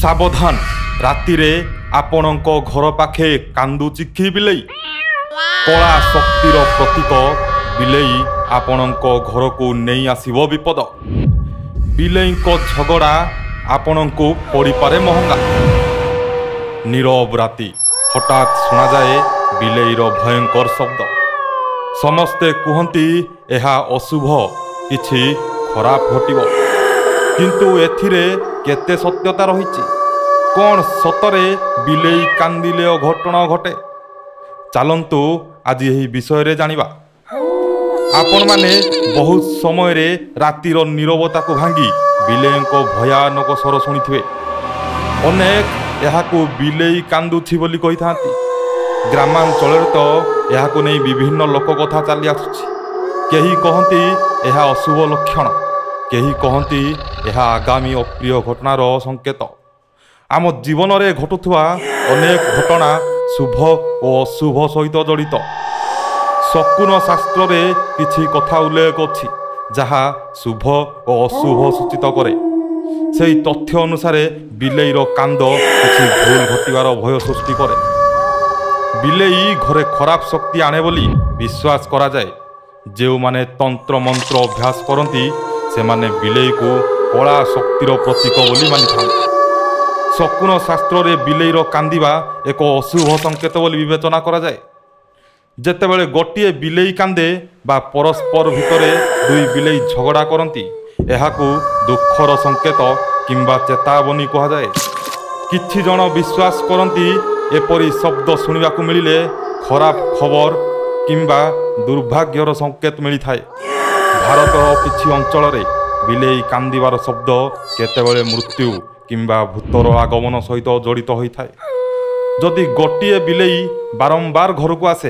सावधान रातिरे आपणक घर पाखे कांदुची कि बिलेई कला शक्तिर प्रतीक बिलेई आपणक घर को नहीं आसिबो विपद। बिलेई को झगड़ा आपणको पड़ी पारे महंगा। नीरव राति हठात सुना जाए बिलेईर भयंकर शब्द। समस्ते कहती यह अशुभ किछि खराब घटिबो, किंतु एथिरे केते सत्यता रहिछि? कौन सतरे बिलेई कांदिले घटना घटे? चलंतु आज यही विषय रे जानिबा। आपण माने बहुत समय रे रातिर नीरवता को भांगी बिलेई को भयानक स्वर शुणिथिबे। अनेक यहाकू बिलेई कांदुछि बोली कहि थांती। ग्रामांचल तो यहाकू नहीं विभिन्न लोक कथा चली आसुछि। केही कहती यह अशुभ लक्षण, केही कहती यह आगामी अप्रिय घटनार संकेत। आम जीवन में घटुवा अनेक घटना शुभ और अशुभ सहित जड़ित। शकुन शास्त्र रे किछि कथा उल्लेख अछि जहा शुभ और अशुभ सूचित करे। सेही तथ्य अनुसार बिलेईर कांद किछि भूल घटिवार भय सृष्टि करे। बिलेई घरे खराब शक्ति आने बोली विश्वास करा जाए। जो माने तंत्र मंत्र अभ्यास करती से माने बिलेई को कला शक्तिर प्रतीक बोली मानि थांती। शकुन शास्त्र रे बिलेईर कांदिबा एक अशुभ संकेत बोली विवेचना करा जाए। जेतेबेले गोटिए बिलेई कांदे बा परस्पर भितरे दुई बिलेई झगड़ा करती एहाकू दुखर संकेत किंबा चेतावनी कहा जाए। किछि जन विश्वास करती एपरी शब्द शुणिबाकू मिलिले खराब खबर किंबा दुर्भाग्यर संकेत मिली थाए। भारतर किछि अंचल रे बिलेई कांदिबार शब्द केतेबेले मृत्यु किंबा भूतर आगमन सहित जड़ित होता है। जदि गोटिए बिलेई बारंबार घर को आसे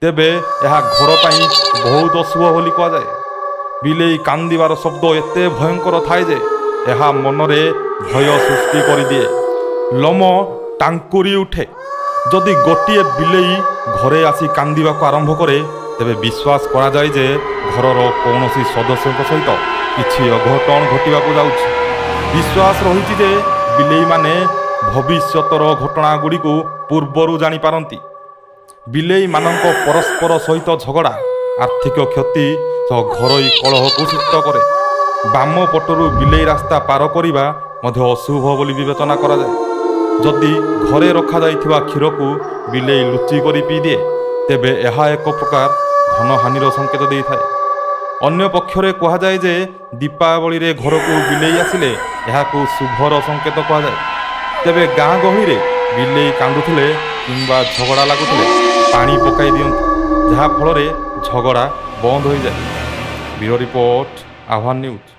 तेबे यह घर पाई बहुत अशुभ बोली कह जाए। बिलेई कांदिबार शब्द एते भयंकर थाए जे यह मनरे भय सृष्टि कर दिए। लोम टांकुरी उठे। जदि गोटिए बिलेई घरे आसी कांदिबा को आरंभ करे तेबे विश्वास करा जाए जे घरर कौनसी सदस्य सहित किछि अघटन घटिबा को जाउछि। विश्वास रही जे बिलेई माने भविष्यतर घटना गुड़ी को पूर्वरु जानी पारंती। बिलेई मानक परस्पर सहित झगड़ा आर्थिक क्षति घरोई कलह को सृष्टि करे। बाम पटरु बिलेई रास्ता पार करिबा मध्य अशुभ बोली विवेचना करा जाए। जदि घरे रखा जाइथिबा क्षीर को बिलेई लुचि करी पी दिए तेबे यह एक प्रकार धनहानिर संकेत दे थाए। अन्य पक्षरे कहा जाए जे दीपावली रे घर को बिलेई आसिले यहाकू शुभर संकेत कहा जाए। तेबे गाँ गहली रे बिलेई कांदुथिले किंबा झगड़ा लागुथिले पानी पकाई दियंतु, जहा फल झगड़ा बंद हो जाए। ब्यूरो रिपोर्ट, आह्वान न्यूज।